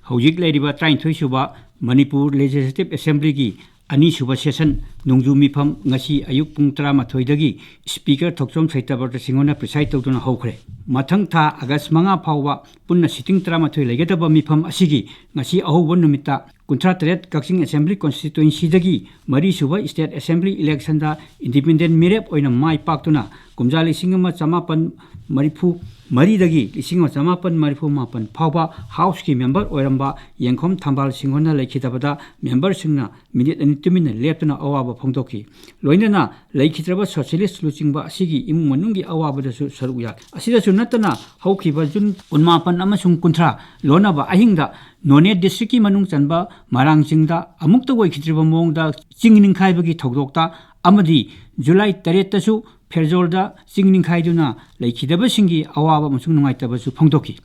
Hojik Ladiba trying to Suba, Manipur Legislative Assembly gi, Ani Suba session, Nungju Mipam, Nasi Ayuk Puntra Matoidagi, Speaker Toksom Saitabar Singona preside to Hokre. Matang ta Agas Manga Pawa, Puna sitting Tramatoi Legataba Mipam Asigi, Nasi Aho Wonumita, Contratret Kaxing Assembly Constituency Dagi, Mari Suba State Assembly Election da Independent Mirep or in a Mai Paktuna, Kumjali Singama Samapan Maripu. Maridagi, Singh of Samapan Maripu Mapan, Papa, House Key member, Oramba, Yankom Tambal Singona Lakitabada, member Singna, Minute and 2 minutes left on Awaba Pontoki. Loinana, Lakitraba Socialist Lucingba Sigi, Imunungi Awaba Saruya. Asida Sunatana, Hoki Bajun, Unmapan Amasung Contra, Lonaba Ahinda, None District Manung Sanba, Marang Singda, Amukta Wakitriba Monda, Singing Kaibagi Togdokta, Amadi, July Taretasu. Perzolda, Singing Kaiduna, Lakidaba Singi, Awaba Masunungaitabasu Pontoki.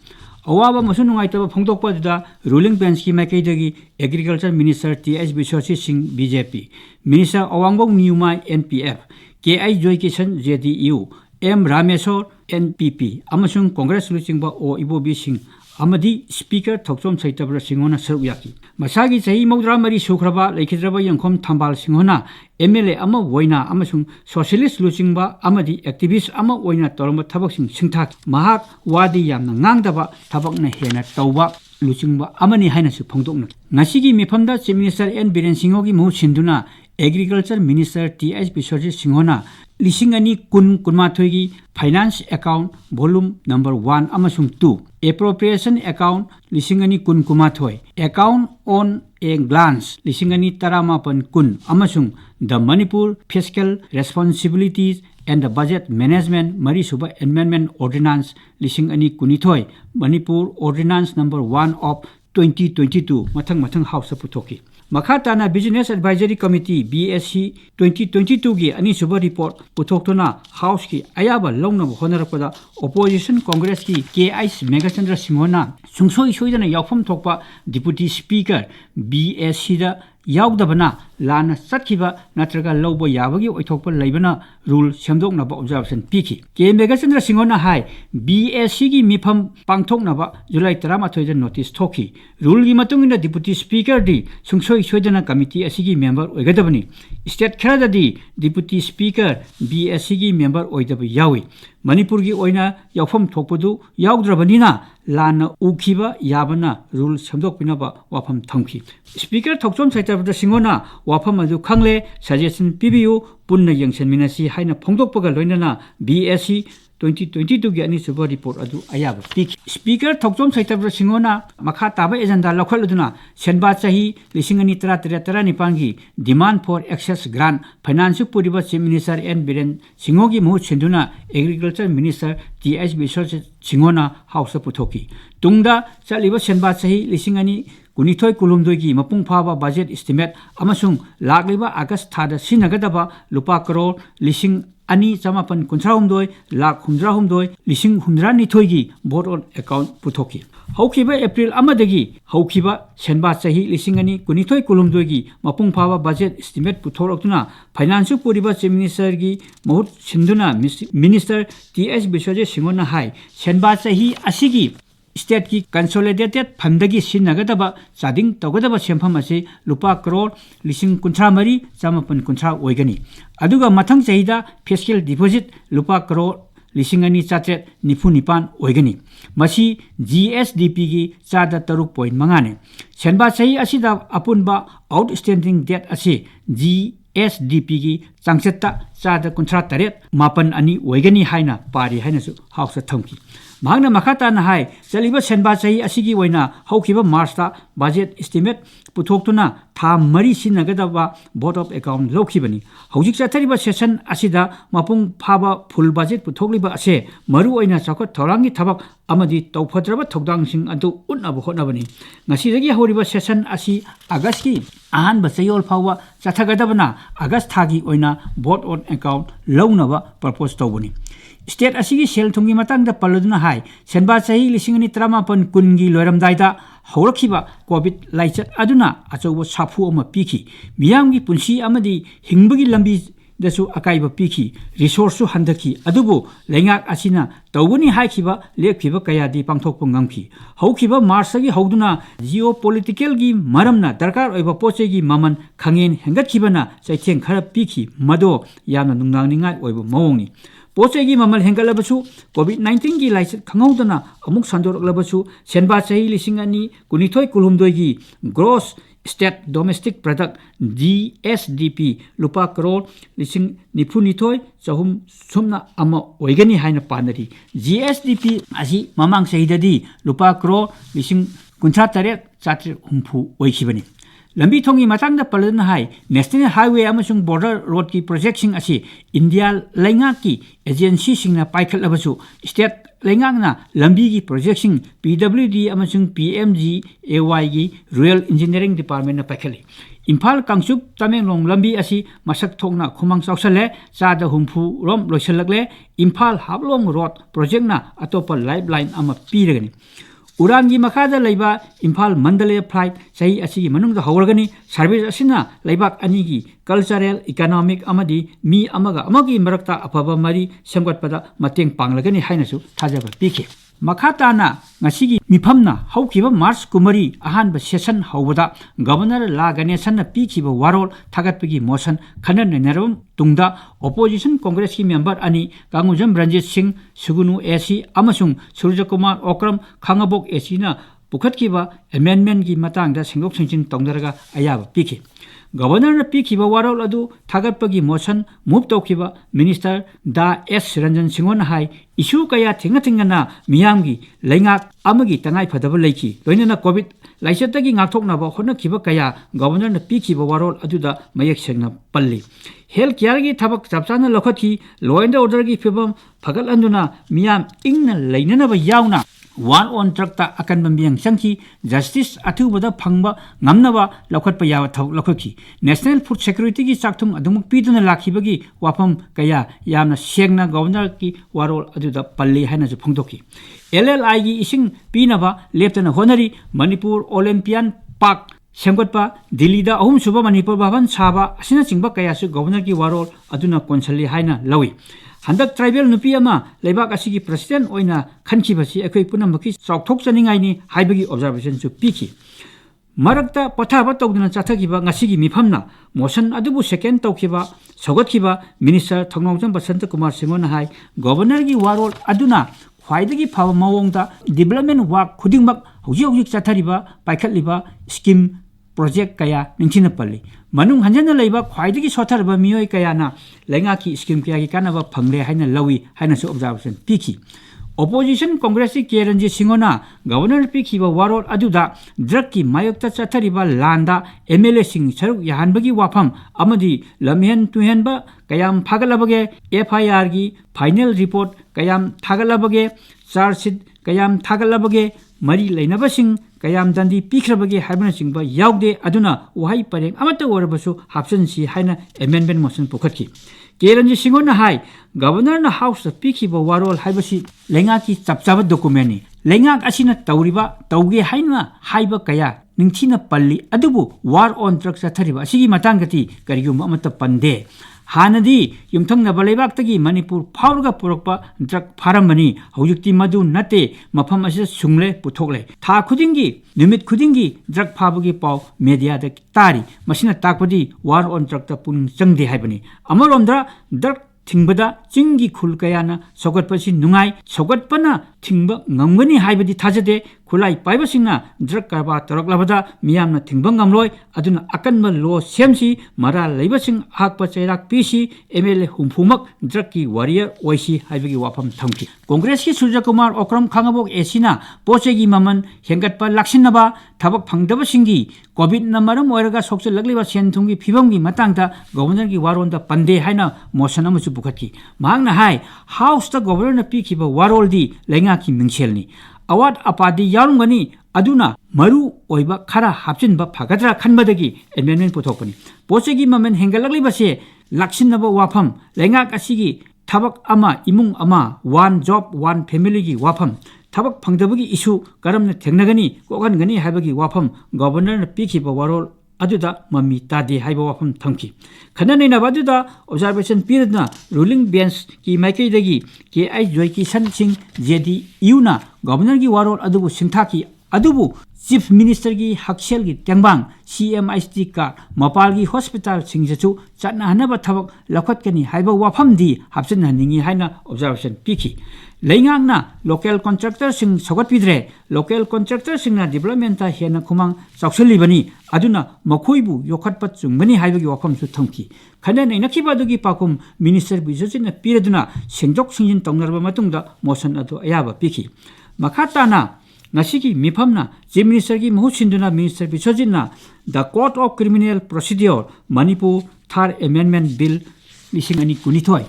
Awaba Masunungaitaba Pontopa, ruling Benski Makadagi, Agriculture Minister T.S. Bishosi Singh BJP, Minister Awangong Newmai NPF, K.I. Joykisan JDU, M. Ramesor NPP, Amasung Congress Lucingba or Ibo Singh. Amadi Speaker Toksom Saitabra Singona Saruyaki. Masagi Sahi Modra Mari Sukraba, Lakidraba Yankom Tambal Singona, MLA Ama Woina Amasung, Socialist Lucingba, Amadi Activist Ama Woina Toroma Tabaxing Singtak, Mahak Wadi Yam Nangdaba, Tabakna Hena Tauba, Lucingba, Amani Hinasu Pongdong. Nasigi Mipanda, Chief Minister N. Biren Singogi Mo Sinduna, Agriculture Minister T.S. Bisoji Singona, Lisingani Kun Kunmatogi, Finance Account, Volume Number 1 Amasung 2. Appropriation Account Lisingani Kun Kumathoy. Account on a Glance Lisingani Taramapan Kun Amasung the Manipur Fiscal Responsibilities and the Budget Management Marisuba Amendment Ordinance Lisingani Kunithoy Manipur Ordinance Number 1 of 2022 Matang House of Putoki. Makhatana Business Advisory Committee BSC 2022 gi ani suba report putoktona House ki ayaba longna honarapada Opposition Congress ki KI Megachandra Singona sungsoi soidana yaufam thokpa Deputy Speaker BSC da yaugdabana lana satkiba natraga lawbo yabagi oithokpa leibana rule semdoknaba observation piki K Megachandra Singona hai BSC gi mifam pangthoknaba July 13 da notice thoki rule gi matungina Deputy Speaker di sungsoi soidana committee asigi member oigadabani state kharadadi Deputy Speaker BSC gi member oidaba yawi Manipur gi oina yaufam thokpadu yaugdrabanina lana ukiba yabana rule semdokpinaba wafam thamki Speaker Thoksom Saitabda Singona wafam adu khangle suggestion pibiu punna yangsan minasi haina phongdokpaga loinana BSC 2022 gi ani suba report adu ayaba pik Speaker Thoksom Saitabda Singona makha taba agenda lokhaladuna senba chahi lisingani 13 gi demand for access grant finance puriba chief minister N Biren Singogi mu sinduna agriculture minister TS Bishosi Singona house puthoki tungda chaliba senba chahi lisingani Kunithoi Kulumdoi gi mapung phaba budget estimate amasung lagliba August thada sinagadaba lupa crore lising ani chamapan kuntrahumdoi lakh humdrahumdoi lising humdranithoi gi board on account puthoki haukiba April amadagi haukiba senba chahi lising ani kunithoi kulumdoi gi mapung phaba budget estimate puthorokuna finance puriba chief minister gi mahut sinduna minister TS Biswaje Singona hai senba chahi asigi State ki consolidated fundagi sinagadaba chading togadaba sempham ase lupa crore lising kunthra mari chamapan kunthra oigani aduga mathang chahida fiscal deposit lupa crore lising ani chatret nifu nipan oigani masi GSDP gi chada 3.5 ne senba chahi asida apunba outstanding debt ase GSDP gi changchetta chada kunthra taret mapan ani oigani haina pari haina su house thamki Magna Makata na hai Saliba Senba Chahi Asigi Waina Haukiba Marsta budget estimate Putoktuna Tha Mari Sinagadaba Board of Account Lokibani Haujik Satariba session Asida Mapung Phaba full budget Putokliba Ase Maru Oina Chakot Thorangi Tabak Amadi Taupadraba Togdang Sing Adu Unabu Honabani Nasidagi Horiba session Asi Agaski Ahan Basayol Pawa Chatagadabana Agas Thagi Oina Board on Account Launaba Purpose Tobuni State asigi sel thungi matang da paluduna hai senba chahi lisingani tramapan kungi loiramdaida haurakhiba covid laichat aduna achobo safu ama piki miyamgi punsi amadi hingbagi lambi दसु अकाइब पीखी resource हंदकी अदुबु लेंगाक असिना तौगनी हाइखिबा लेखिबा कयादी पांथोकप ngamखि हौखिबा मार्चगी हौदुना जियो political गी मरमना दरकार ओइबा पोचेगी ममन खंगेन हेंगतखिबना चैथें खरा पीखि मदो यामना नुंगनांगनिंगाय ओइबा मवोंगनि पोचेगी ममल हेंगलबसु कोविड-19 की licence खंगौदना अमुक संदोरलबसु सेनबा चही लिसिंग अनि कुनिथोय कुलुमदोयगी gross state domestic product GSDP लुपा करोड़ लिसिंग निफुनिथोय चहुम सुमना अमा ओइगनी हाइना पानरी GSDP असी ममांग सहिददी लुपा करोड़ लिसिंग कुंथा तरे चात्र हुंफु ओइखिबनी लंबी थोंगी मतंग द पलन हाई नेशनल हाईवे अमसुंग बॉर्डर रोड की प्रोजेक्ट असी इंडिया लेंगा की एजेंसी सिंगना पाइखलबसु स्टेट लेंगांगना लंबी की प्रोजेक्ट PWD अमसुंग PMGAY की रॉयल इंजीनियरिंग डिपार्टमेंट ना पाइखली इम्फाल कांगचुप तमेंगलोंग लंबी असी मसक थोंगना खुमांग चौसले चादा हुंफु रोम लोइसलगले इम्फाल हाबलोंग रोड प्रोजेक्ट ना अतोप लाइफलाइन अमा पीरगनी उड़ान की मखादा लेबा इम्फाल मंडले फ्लाइट सही असी मनुंग हौरगनी सर्विस असिना लेबाक अनी की कल्चरल इकोनॉमिक अमदी मी अमगा अमगी मरक्ता अफबा मरी सेमगतपदा मतेंग पांगलगनी हाइनसु थाजबा पीखे मखाताना ngasi mifamna haukiba March kumari ahanba session hawada governor la ganesan na pikiba warol thagatpagi motion khanan nerum tungda opposition congress ki member ani kangujam Ranjit Singh Sugunu AC amasung Surya Kumar Okram Khangabok AC na pukhatkiba amendment ki matangda singok singchin tongdaraga ayaba piki Governor na pikiba warol adu thagatpagi motion move tawkiba minister da S Ranjan Singon hai issue kaya thinga miyamgi leingak amagi tangai phadaba leiki loinana covid laisatagi ngakthoknaba honakhiba kaya governor na pikiba warol aduda mayek sengna palli health care gi thabak chapchana lokhathi law and order gi fibam phagal anduna miyam ingna leinana ba yauna one on trakta akan bambiang sangki justice athu bada phangba ngamnaba lokhatpa yawa thau lokhaki national food security gi chakthum adumuk piduna lakhibagi wafam kaya yamna sengna governor ki warol aduda palli haina ju phongdoki LLI gi ising pinaba leptana honari Manipur Olympian Park semgotpa Delhi da ahum suba Manipur bhavan saba asina chingba kaya su governor ki warol aduna konsali haina lawi handak tribal nupi ama leibak asigi president oina khankhibasi ekoi punamaki chokthok chaningai ni haibagi observation su piki marakta pathaba tawduna chathagiba ngasigi mifamna motion adubu second tawkhiba sogatkiba minister Thongnongjam Basanta Kumar Singona hai governor gi warol aduna khwaidagi phaba mawongda development work khudingmak hojik chathariba paikhatliba scheme project kaya ningchina palli manung hanjana leiba khwaidagi sotharba miyoi kayana lenga ki scheme kaya ki kanaba phangle haina lawi haina su observation piki opposition congress ki Ranjit Singona governor piki ba warol aduda drug ki mayokta chathariba landa MLA sing saruk yahanbagi wafam amadi lamhen tuhenba kayam phagalabage FIR gi final report kayam thagalabage charge sheet kayam thagalabage mari leinabasing kayam dandi pikrabagi haibana singba yaude aduna wahai pareng amata warabasu hapsan si haina amendment motion pukhatki Ranjit Singona hai governor na house piki ba warol haibasi lenga ki chapchaba document ni lenga asina tawriba tawge haina haiba kaya ningthina palli adubu war on truck chathariba asigi matangati karigum amata pande hanadi yumthangna baleibak Manipur phawrga purokpa drug pharambani hojikti madu nate mafam asida sungle puthokle tha khudingi numit khudingi drug phabagi paw media da tari masina takpadi war on drug ta pun changde haibani amaromda drug thingba chinggi khul kayana sogatpasi nungai sogatpana thingba ngamgani haibadi thajade khulai paibasingna drug karba toroklabada miyamna thingba ngamloi aduna akanma lo semsi mara leibasing hakpa chairak pisi MLA humfumak drug ki warrior oisi haibagi wafam thamki congress ki Surya Kumar Okram Khangabok esina pochegi maman hengatpa laksinaba thabak phangdaba singi covid na maram oiraga sokse lagliba senthungi phibamgi matangda governor ki waronda pande haina motion amu bukhatki mangna hai house ta governor na pikiba waroldi lenga ki mingselni awat apadi yarungani aduna maru oiba khara hapchinba phagadra khanbadagi amendment puthokpani pochegi mamen hengalagliba se laksinaba wafam lenga kasigi thabak ama imung ama one job one family gi wafam thabak phangdabagi issue karamna thengnagani kokangani haibagi wafam governor na pikiba warol अदुदा मम्मी तादे हाइबा वाफम थमकी खना नैनाबा अदुदा observation पीरदना रूलिंग बेंच की माइकैदगी K I Joykishan Singh JD यूना गवर्नर की वारोल अदुबु सिंथाकी अदुबु चीफ मिनिस्टर की हक्सेल की तेंबांग CMIST का मपाल की हॉस्पिटल सिंहजु चटना हनबा थबक लखतकनी हाइबा वाफम दी हापसन हनिंगी हाइना ऑब्जर्वेशन पीखी लेंगांगना लोकल कॉन्ट्रैक्टर सिंह सगत पिद्रे लोकल कॉन्ट्रैक्टर सिंहना डेवलपमेंट ता हेना खुमांग चौसलिबनी अदुना मखोइबु योखतपत चुंगबनी हाइबगी वाफमसु थमकी खना नैनखिबादुगी पाकुम मिनिस्टर बिजोजिना पिरदुना सिंजोक सिंजिन तौनरबा मतुंगदा मोशन अदु अयाबा पीखी मखाताना नसीकी मिफमना चीफ मिनिस्टर की महू सिंधुना मिनिस्टर बिश्वजितना the court of criminal procedure Manipur third amendment bill 2012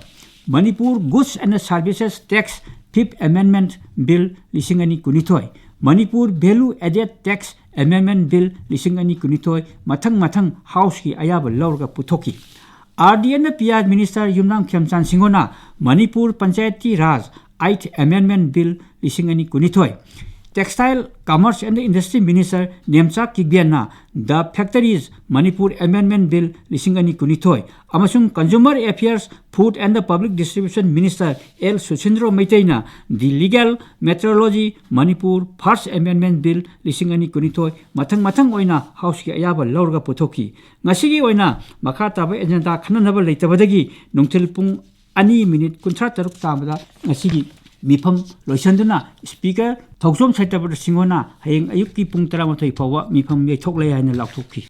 Manipur goods and services tax fifth amendment bill 2012 Manipur value added tax amendment bill 2012 मथंग मथंग हाउस की अयाब लौरगा पुथोकी RDN PR minister Yumnam Khemchand सिंगोना Manipur Panchayati Raj 8th amendment bill 2012 Textile Commerce and Industry Minister Nemcha Kigbiana the Factories Manipur Amendment Bill 2012 amasung Consumer Affairs Food and the Public Distribution Minister L Suchindro Maitaina the Legal Metrology Manipur First Amendment Bill 2012 mathang oina House ki ayaba lorga puthoki ngasigi oina makha taba agenda khananaba leitabadagi nungthil pung 2 minute 53 tabada ngasigi मिफम लोइसंदुना speaker Thokchom Satyabrata सिंगोना हयेंग अयुक्की पुंग 13 फाउवा मिफम यैथोकले हाइना लाउथोखी